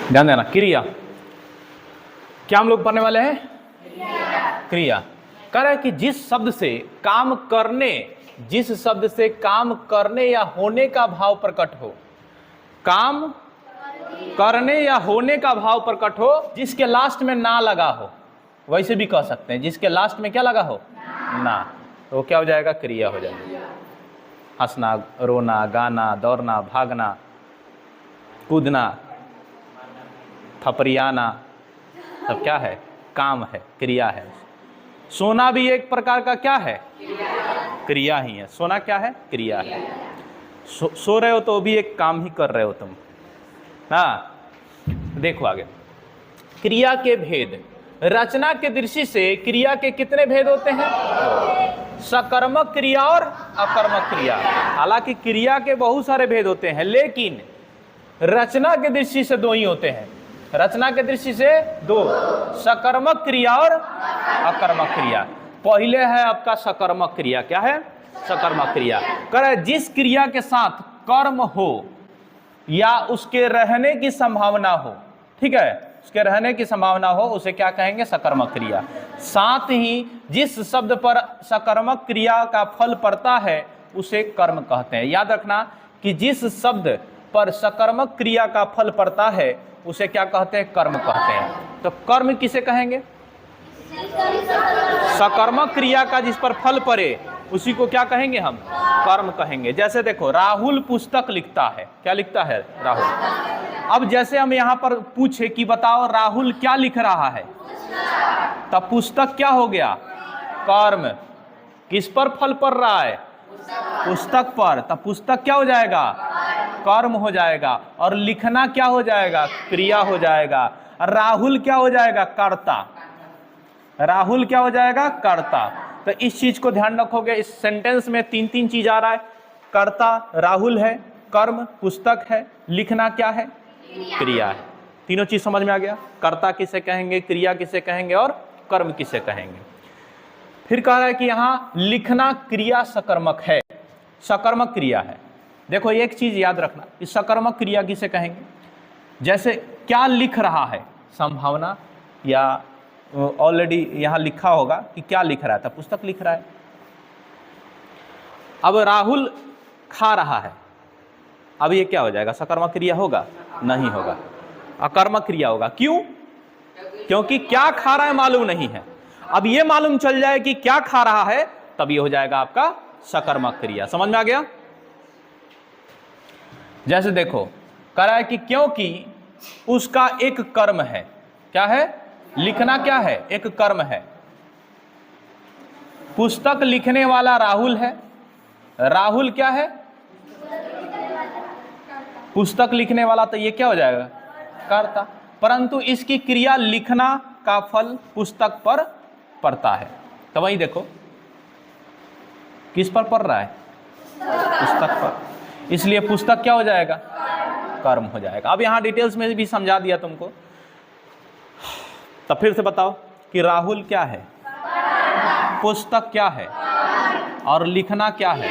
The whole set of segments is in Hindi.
ध्यान देना, क्रिया। क्या हम लोग पढ़ने वाले हैं? क्रिया। कह रहा है कि जिस शब्द से काम करने या होने का भाव प्रकट हो, काम करने या होने का भाव प्रकट हो, जिसके लास्ट में ना लगा हो, वैसे भी कह सकते हैं जिसके लास्ट में क्या लगा हो? ना। तो क्या हो जाएगा? क्रिया हो जाएगा। हंसना, रोना, गाना, दौड़ना, भागना, कूदना, थपरियाना, सब क्या है? काम है, क्रिया है। सोना भी एक प्रकार का क्या है? क्रिया ही है। सोना क्या है? क्रिया है। सो रहे हो तो भी एक काम ही कर रहे हो तुम। हाँ, देखो आगे, क्रिया के भेद। रचना के दृष्टि से क्रिया के कितने भेद होते हैं? सकर्मक क्रिया और अकर्मक क्रिया। हालांकि क्रिया के बहुत सारे भेद होते हैं, लेकिन रचना के दृष्टि से दो ही होते हैं। रचना के दृष्टि से दो, सकर्मक क्रिया और अकर्मक क्रिया। पहले है आपका सकर्मक क्रिया। क्या है? सकर्मक क्रिया। करे जिस क्रिया के साथ कर्म हो या उसके रहने की संभावना हो, ठीक है, उसके रहने की संभावना हो, उसे क्या कहेंगे? सकर्मक क्रिया। साथ ही जिस शब्द पर सकर्मक क्रिया का फल पड़ता है उसे कर्म कहते हैं। याद रखना कि जिस शब्द पर सकर्मक क्रिया का फल पड़ता है उसे क्या कहते हैं? कर्म कहते हैं। तो कर्म किसे कहेंगे? सकर्मक क्रिया का जिस पर फल पड़े उसी को क्या कहेंगे हम? कर्म कहेंगे। जैसे देखो, राहुल पुस्तक लिखता है। क्या लिखता है? राहुल। अब जैसे हम यहाँ पर पूछे कि बताओ राहुल क्या लिख रहा है, तब पुस्तक क्या हो गया? कर्म। किस पर फल पड़ रहा है? पुस्तक पर। तब पुस्तक क्या हो जाएगा? कर्म हो जाएगा। और लिखना क्या हो जाएगा? क्रिया हो जाएगा। राहुल क्या हो जाएगा? कर्ता। राहुल क्या हो जाएगा? कर्ता। तो इस चीज को ध्यान रखोगे। इस सेंटेंस में तीन तीन चीज आ रहा है। कर्ता राहुल है, कर्म पुस्तक है, लिखना क्या है? क्रिया है। तीनों चीज समझ में आ गया? कर्ता किसे कहेंगे, क्रिया किसे कहेंगे और कर्म किसे कहेंगे। फिर कह रहा है कि यहाँ लिखना क्रिया सकर्मक है, सकर्मक क्रिया है। देखो एक चीज याद रखना, इस सकर्मक क्रिया किसे कहेंगे? जैसे क्या लिख रहा है, संभावना, या ऑलरेडी यहां लिखा होगा कि क्या लिख रहा था, पुस्तक लिख रहा है। अब राहुल खा रहा है, अब ये क्या हो जाएगा? सकर्मक क्रिया होगा? नहीं होगा, अकर्मक क्रिया होगा। क्यों? क्योंकि क्या खा रहा है मालूम नहीं है। अब ये मालूम चल जाए कि क्या खा रहा है, तब ये हो जाएगा आपका सकर्मक क्रिया। समझ में आ गया? जैसे देखो, कह रहा है कि क्योंकि उसका एक कर्म है। क्या है? लिखना क्या है? एक कर्म है। पुस्तक लिखने वाला राहुल है। राहुल क्या है? पुस्तक लिखने वाला, तो ये क्या हो जाएगा? कर्ता। परंतु इसकी क्रिया लिखना का फल पुस्तक पर पड़ता है। तो वही देखो किस पर पड़ रहा है? पुस्तक पर। इसलिए पुस्तक क्या हो जाएगा? कर्म हो जाएगा। अब यहां डिटेल्स में भी समझा दिया तुमको। तब फिर से बताओ कि राहुल क्या है? पुस्तक क्या है? और लिखना क्या है?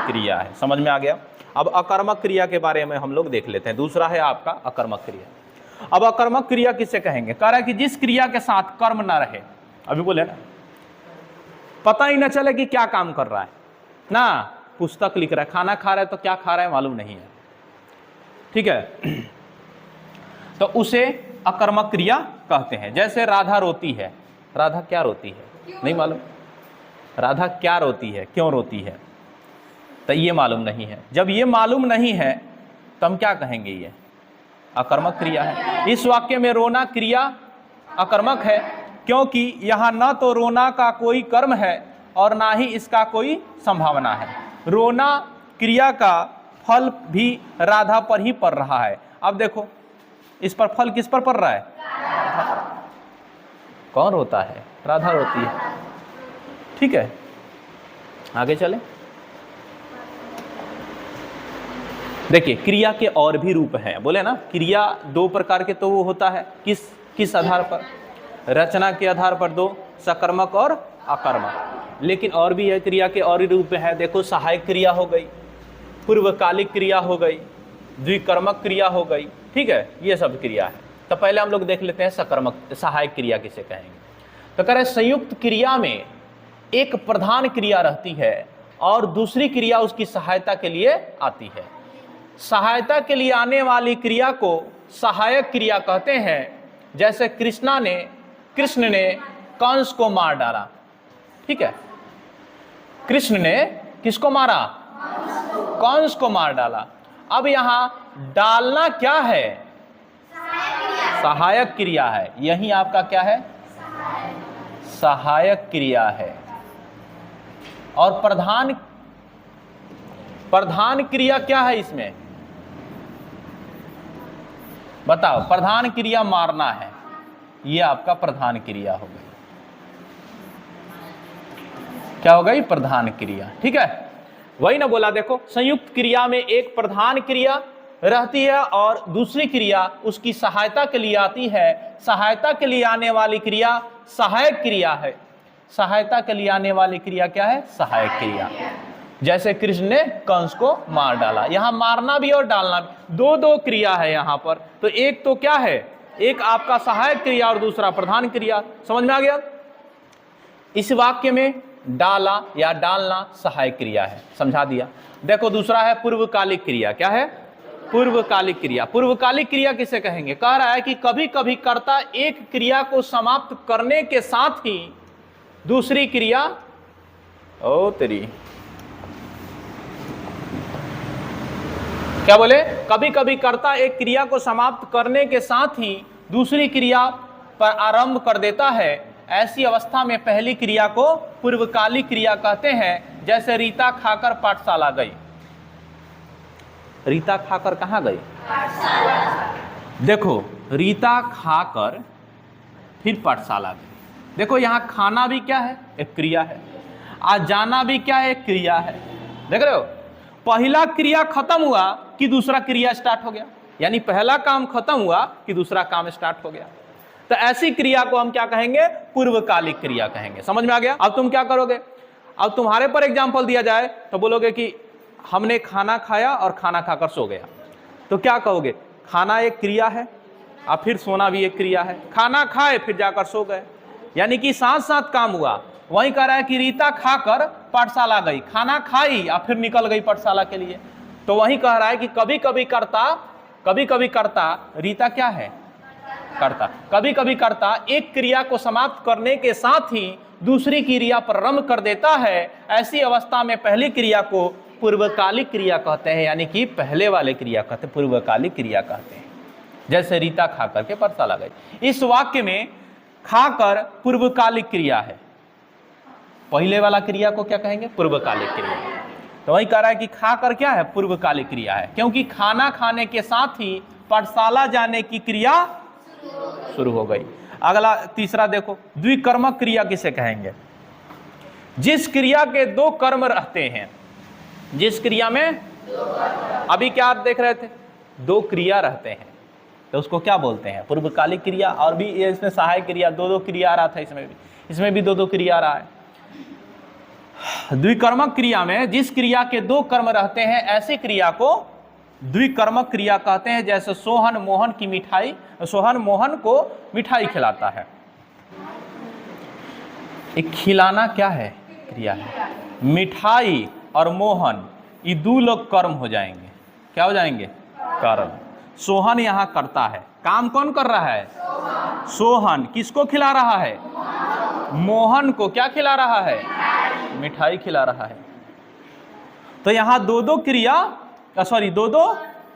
क्रिया है। समझ में आ गया? अब अकर्मक क्रिया के बारे में हम लोग देख लेते हैं। दूसरा है आपका अकर्मक क्रिया। अब अकर्मक क्रिया किसे कहेंगे? कह रहा है कि जिस क्रिया के साथ कर्म ना रहे। अभी बोले ना, पता ही ना चले कि क्या काम कर रहा है ना। पुस्तक लिख रहा है, खाना खा रहा है, तो क्या खा रहा है मालूम नहीं है, ठीक है, तो उसे अकर्मक क्रिया कहते हैं। जैसे राधा रोती है। राधा क्या रोती है? नहीं मालूम। राधा क्या रोती है, क्यों रोती है, तो ये मालूम नहीं है। जब ये मालूम नहीं है तो हम क्या कहेंगे? ये अकर्मक क्रिया है। इस वाक्य में रोना क्रिया अकर्मक है, क्योंकि यहाँ न तो रोना का कोई कर्म है और ना ही इसका कोई संभावना है। रोना क्रिया का फल भी राधा पर ही पड़ रहा है। अब देखो, इस पर फल किस पर पड़ रहा है? कौन रोता है? राधा रोती है, ठीक है। आगे चले, देखिए क्रिया के और भी रूप हैं। बोले ना, क्रिया दो प्रकार के तो वो होता है। किस आधार पर? रचना के आधार पर दो, सकर्मक और अकर्मक। लेकिन और भी है, क्रिया के और ही रूप है। देखो, सहायक क्रिया हो गई, पूर्वकालिक क्रिया हो गई, द्विकर्मक क्रिया हो गई, ठीक है, ये सब क्रिया है। तो पहले हम लोग देख लेते हैं सकर्मक सहायक क्रिया किसे कहेंगे। तो कह रहे संयुक्त क्रिया में एक प्रधान क्रिया रहती है और दूसरी क्रिया उसकी सहायता के लिए आती है। सहायता के लिए आने वाली क्रिया को सहायक क्रिया कहते हैं। जैसे कृष्ण ने कंस को मार डाला, ठीक है, कृष्ण ने किसको मारा? कंस को मार डाला। अब यहां डालना क्या है? सहायक क्रिया है। यही आपका क्या है? सहायक क्रिया है। और प्रधान क्रिया क्या है इसमें? बताओ, प्रधान क्रिया मारना है, ये आपका प्रधान क्रिया हो गई। क्या हो गई? प्रधान क्रिया, ठीक है। वही ना बोला, देखो संयुक्त क्रिया में एक प्रधान क्रिया रहती है और दूसरी क्रिया उसकी सहायता के लिए आती है। सहायता के लिए आने वाली क्रिया सहायक क्रिया है। सहायता के लिए आने वाली क्रिया क्या है? सहायक क्रिया। जैसे कृष्ण ने कंस को मार डाला, यहां मारना भी और डालना भी, दो क्रिया है यहां पर। तो एक तो क्या है? एक आपका सहायक क्रिया और दूसरा प्रधान क्रिया। समझ में आ गया? इस वाक्य में डाला या डालना सहायक क्रिया है, समझा दिया। देखो दूसरा है पूर्वकालिक क्रिया। क्या है? पूर्वकालिक क्रिया। पूर्वकालिक क्रिया किसे कहेंगे? कह रहा है कि कभी कभी कर्ता एक क्रिया को समाप्त करने के साथ ही दूसरी क्रिया, ओ तेरी, क्या बोले? कभी कभी कर्ता एक क्रिया को समाप्त करने के साथ ही दूसरी क्रिया पर आरंभ कर देता है। ऐसी अवस्था में पहली क्रिया को पूर्वकालिक क्रिया कहते हैं। जैसे रीता खाकर पाठशाला गई। रीता खाकर कहाँ गई? देखो, रीता खाकर फिर पाठशाला गई। देखो यहाँ खाना भी क्या है? एक क्रिया है। आज जाना भी क्या है? एक क्रिया है। देख रहे हो, पहला क्रिया खत्म हुआ कि दूसरा क्रिया स्टार्ट हो गया। यानी पहला काम खत्म हुआ कि दूसरा काम स्टार्ट हो गया। तो ऐसी क्रिया को हम क्या कहेंगे? पूर्वकालिक क्रिया कहेंगे। समझ में आ गया? अब तुम क्या करोगे? अब तुम्हारे पर एग्जाम्पल दिया जाए तो बोलोगे कि हमने खाना खाया और खाना खाकर सो गया। तो क्या कहोगे? खाना एक क्रिया है और फिर सोना भी एक क्रिया है। खाना खाए फिर जाकर सो गए, यानी कि साथ साथ काम हुआ। वही कह रहा है कि रीता खाकर पाठशाला गई, खाना खाई और फिर निकल गई पाठशाला के लिए। तो वही कह रहा है कि कभी कभी करता रीता क्या है? करता। कभी कभी करता एक क्रिया को समाप्त करने के साथ ही दूसरी क्रिया प्रारंभ कर देता है। ऐसी अवस्था में पहली क्रिया को पूर्वकालिक क्रिया कहते हैं, यानी कि पहले वाले क्रिया कहते हैं, पूर्वकालिक क्रिया कहते हैं। जैसे रीता खाकर के पाठशाला गई। इस वाक्य में खाकर पूर्वकालिक क्रिया है। पहले वाला क्रिया को क्या कहेंगे? पूर्वकालिक क्रिया। तो वही कह रहा है कि खाकर क्या है? पूर्वकालिक क्रिया है, क्योंकि खाना खाने के साथ ही पाठशाला जाने की क्रिया शुरू हो गई। अगला तीसरा देखो, द्विकर्मक क्रिया किसे कहेंगे? जिस क्रिया के दो कर्म रहते हैं। जिस क्रिया में अभी क्या आप देख रहे थे? दो क्रिया रहते हैं, तो उसको क्या बोलते हैं? पूर्वकालिक क्रिया। और भी ये इसमें सहायक क्रिया, दो क्रिया आ रहा था, इसमें भी दो क्रिया आ रहा है। द्विकर्मक क्रिया में जिस क्रिया के दो कर्म रहते हैं, ऐसी क्रिया को द्विकर्मक क्रिया कहते हैं। जैसे सोहन मोहन को मिठाई खिलाता है। एक खिलाना क्या है? क्रिया है। मिठाई और मोहन, ये दो लोग कर्म हो जाएंगे। क्या हो जाएंगे? कर्म। सोहन यहां करता है, काम कौन कर रहा है? सोहन किसको खिला रहा है? मोहन को क्या खिला रहा है? मिठाई खिला रहा है। तो यहां दो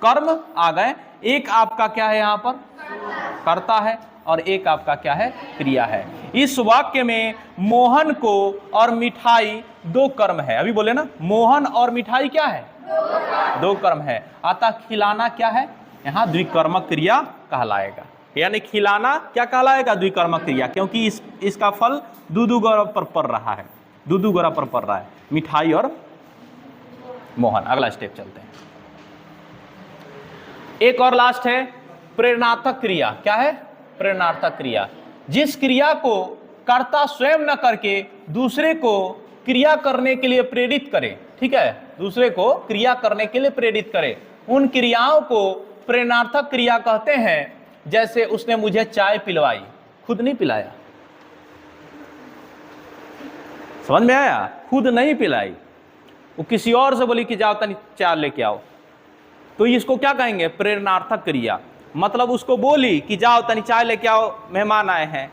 कर्म आ गए। एक आपका क्या है? यहां पर करता है और एक आपका क्या है? क्रिया है। इस वाक्य में मोहन को और मिठाई दो कर्म है। अभी बोले ना, मोहन और मिठाई क्या है? दो कर्म है। अतः खिलाना क्या है? यहाँ द्विकर्मक क्रिया कहलाएगा। यानी खिलाना क्या कहलाएगा? द्विकर्मक क्रिया, क्योंकि इसका फल दूधू गौरव पर पड़ रहा है। दूधू गौरव पर पड़ रहा है, मिठाई और मोहन। अगला स्टेप चलते हैं। एक और लास्ट है प्रेरणार्थक क्रिया। क्या है? प्रेरणार्थक क्रिया। जिस क्रिया को कर्ता स्वयं न करके दूसरे को क्रिया करने के लिए प्रेरित करे। ठीक है, दूसरे को क्रिया करने के लिए प्रेरित करे, उन क्रियाओं को प्रेरणार्थक क्रिया कहते हैं। जैसे उसने मुझे चाय पिलवाई, खुद नहीं पिलाया, समझ में आया? खुद नहीं पिलाई, वो किसी और से बोली कि जाओ तनी चाय लेके आओ, तो इसको क्या कहेंगे? प्रेरणार्थक क्रिया। मतलब उसको बोली कि जाओ तनी चाय लेके आओ, मेहमान आए हैं,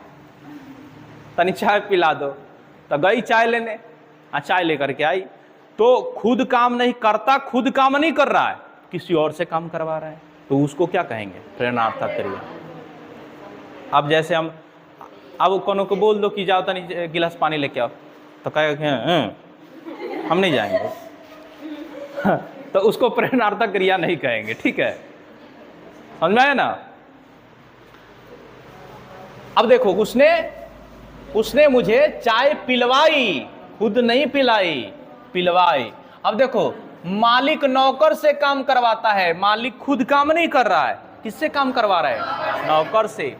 तनी चाय पिला दो, तो गई चाय लेने, चाय लेकर के आई, तो खुद काम नहीं करता, खुद काम नहीं कर रहा है, किसी और से काम करवा रहा है, तो उसको क्या कहेंगे? प्रेरणार्थक क्रिया। अब जैसे हम अब कोनो को बोल दो कि जाओ तनी गिलास पानी लेके आओ, तो कहेगा हम नहीं जाएंगे तो उसको प्रेरणार्थक क्रिया नहीं कहेंगे, ठीक है? समझ में आया ना? अब देखो, उसने मुझे चाय पिलवाई, खुद नहीं पिलाई, पिलवाई। अब देखो, मालिक नौकर से काम करवाता है, मालिक खुद काम नहीं कर रहा है, किससे काम करवा रहा है? नौकर से।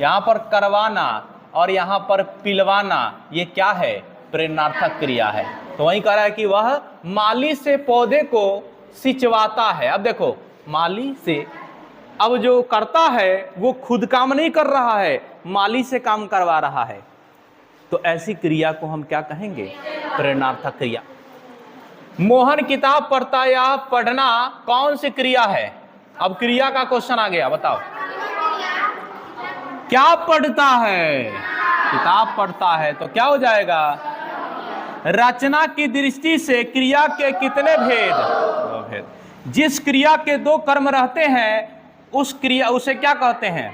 यहां पर करवाना और यहां पर पिलवाना, ये क्या है? प्रेरणार्थक क्रिया है। तो वही कह रहा है कि वह माली से पौधे को सिंचवाता है। अब देखो, माली से, अब जो करता है वो खुद काम नहीं कर रहा है, माली से काम करवा रहा है, तो ऐसी क्रिया को हम क्या कहेंगे? प्रेरणार्थक क्रिया। मोहन किताब पढ़ता या पढ़ना कौन सी क्रिया है? अब क्रिया का क्वेश्चन आ गया, बताओ क्या पढ़ता है? किताब पढ़ता है, तो क्या हो जाएगा? रचना की दृष्टि से क्रिया के कितने भेद? दो भेद। जिस क्रिया के दो कर्म रहते हैं उस क्रिया, उसे क्या कहते हैं?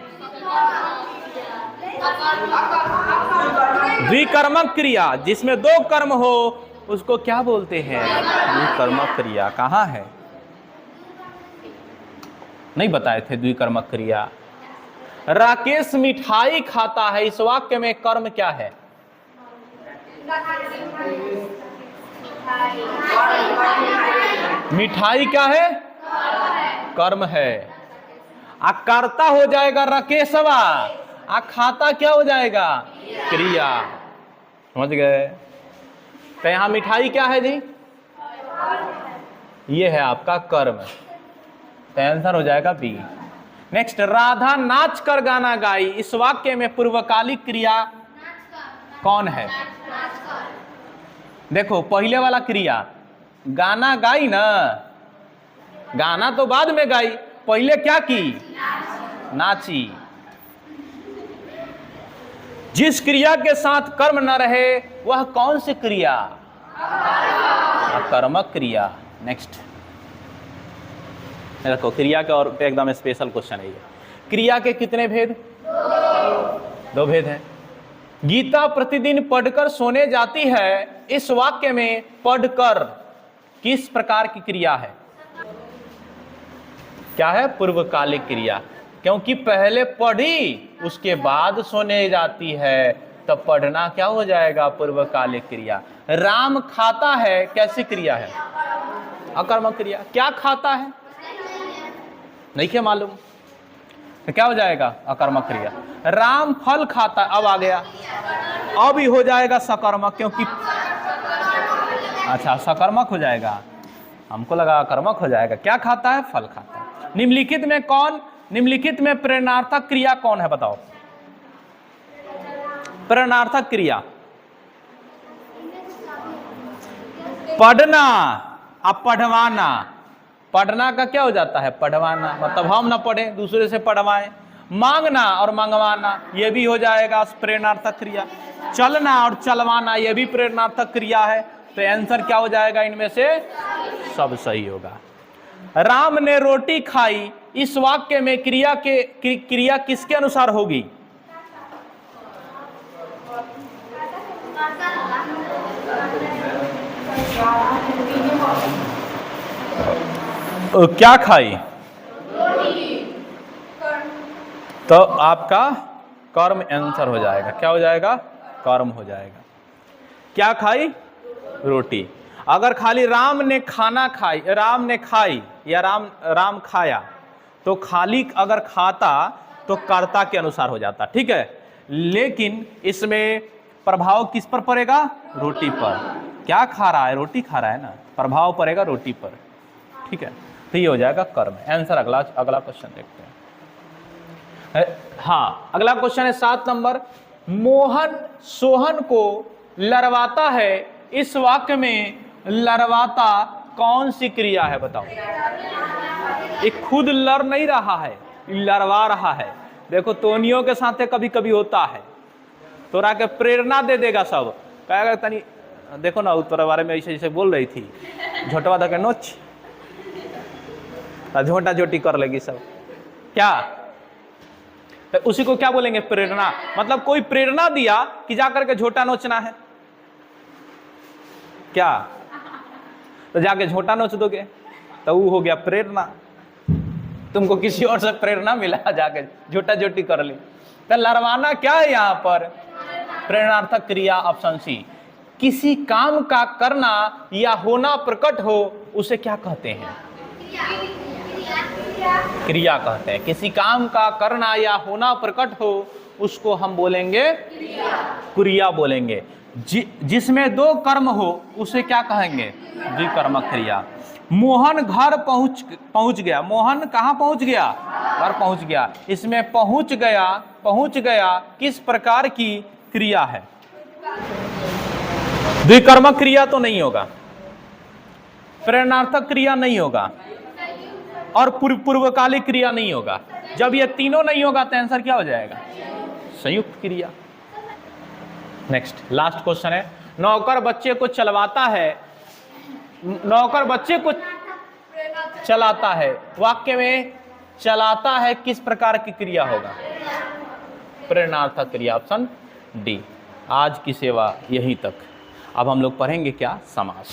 द्विकर्मक क्रिया। जिसमें दो कर्म हो उसको क्या बोलते हैं? द्विकर्मक क्रिया। कहाँ है? नहीं बताए थे द्विकर्मक क्रिया। राकेश मिठाई खाता है, इस वाक्य में कर्म क्या है? मिठाई क्या है? कर्म है। कर्ता हो जाएगा राकेशवा, खाता क्या हो जाएगा? क्रिया। समझ गए? तो यहां मिठाई क्या है जी? ये है आपका कर्म, तो आंसर हो जाएगा बी। नेक्स्ट, राधा नाच कर गाना गाई, इस वाक्य में पूर्वकालिक क्रिया कौन है? देखो, पहले वाला क्रिया गाना गाई ना, गाना तो बाद में गाई, पहले क्या की? नाची। जिस क्रिया के साथ कर्म न रहे वह कौन सी क्रिया? कर्मक क्रिया। नेक्स्ट देखो, क्रिया का और एकदम स्पेशल क्वेश्चन है ये। क्रिया के कितने भेद? दो भेद है। गीता प्रतिदिन पढ़कर सोने जाती है, इस वाक्य में पढ़कर किस प्रकार की क्रिया है? क्या है? पूर्वकालिक क्रिया, क्योंकि पहले पढ़ी उसके बाद सोने जाती है, तो पढ़ना क्या हो जाएगा? पूर्वकालिक क्रिया। राम खाता है, कैसी क्रिया है? अकर्मक क्रिया। क्या खाता है? नहीं क्या मालूम, तो क्या हो जाएगा? अकर्मक क्रिया। राम फल खाता, अब आ गया, अब ही हो जाएगा सकर्मक, क्योंकि अच्छा सकर्मक हो जाएगा, हमको लगा अकर्मक हो जाएगा। क्या खाता है? फल खाता है। निम्नलिखित में कौन, निम्नलिखित में प्रेरणार्थक क्रिया कौन है? बताओ। प्रेरणार्थक क्रिया पढ़ना, अब पढ़वाना। पढ़ना का क्या हो जाता है? पढ़वाना, मतलब हम ना पढ़ें, दूसरे से पढ़वाएं। मांगना और मंगवाना, ये भी हो जाएगा प्रेरणार्थक क्रिया। चलना और चलवाना, ये भी प्रेरणार्थक क्रिया है। तो आंसर क्या हो जाएगा? इनमें से सब सही होगा। राम ने रोटी खाई, इस वाक्य में क्रिया किसके अनुसार होगी? क्या खाई? तो आपका कर्म आंसर हो जाएगा। क्या हो जाएगा? कर्म हो जाएगा। क्या खाई? रोटी। अगर खाली राम ने खाना खाई, राम ने खाई या राम खाया, तो खाली अगर खाता तो कर्ता के अनुसार हो जाता, ठीक है। लेकिन इसमें प्रभाव किस पर पड़ेगा? रोटी पर। क्या खा रहा है? रोटी खा रहा है ना, प्रभाव पड़ेगा रोटी पर, ठीक है। तो ये हो जाएगा कर्म। आंसर अगला क्वेश्चन देखते हैं। हाँ, अगला क्वेश्चन है 7 नंबर। मोहन सोहन को लड़वाता है, इस वाक्य में लड़वाता कौन सी क्रिया है बताओ। ये खुद लड़ नहीं रहा है, लड़वा रहा है। देखो तोनियों के साथ कभी कभी होता है, तोरा के प्रेरणा दे देगा सब, कहेगा तनी देखो ना तोरा बारे में ऐसे ऐसे बोल रही थी, झोटवा धके नोच, झोटा झोटी कर लेगी सब। क्या तो उसी को क्या बोलेंगे, प्रेरणा। मतलब कोई प्रेरणा दिया कि जाकर के झोटा नोचना है, क्या तो जाके झोटा नोच दोगे तो वो हो गया प्रेरणा। तुमको किसी और से प्रेरणा मिला, जाके झोटा झोटी कर ली। तो लड़वाना क्या है यहाँ पर, प्रेरणार्थक क्रिया। Option C. किसी काम का करना या होना प्रकट हो उसे क्या कहते हैं, क्रिया कहते हैं। किसी काम का करना या होना प्रकट हो उसको हम बोलेंगे क्रिया बोलेंगे। जिसमें 2 कर्म हो उसे क्या कहेंगे, द्विकर्मक क्रिया। मोहन घर पहुंच गया। मोहन कहाँ पहुंच गया, घर पहुंच गया। इसमें पहुंच गया किस प्रकार की क्रिया है, द्विकर्मक क्रिया तो नहीं होगा, प्रेरणार्थक क्रिया नहीं होगा और पूर्वकालिक क्रिया नहीं होगा। जब ये तीनों नहीं होगा तो आंसर क्या हो जाएगा, संयुक्त क्रिया। नेक्स्ट लास्ट क्वेश्चन है। नौकर बच्चे को चलवाता है, नौकर बच्चे को चलाता है, वाक्य में चलाता है किस प्रकार की क्रिया होगा, प्रेरणार्थक क्रिया। Option D. आज की सेवा यहीं तक। अब हम लोग पढ़ेंगे क्या, समास।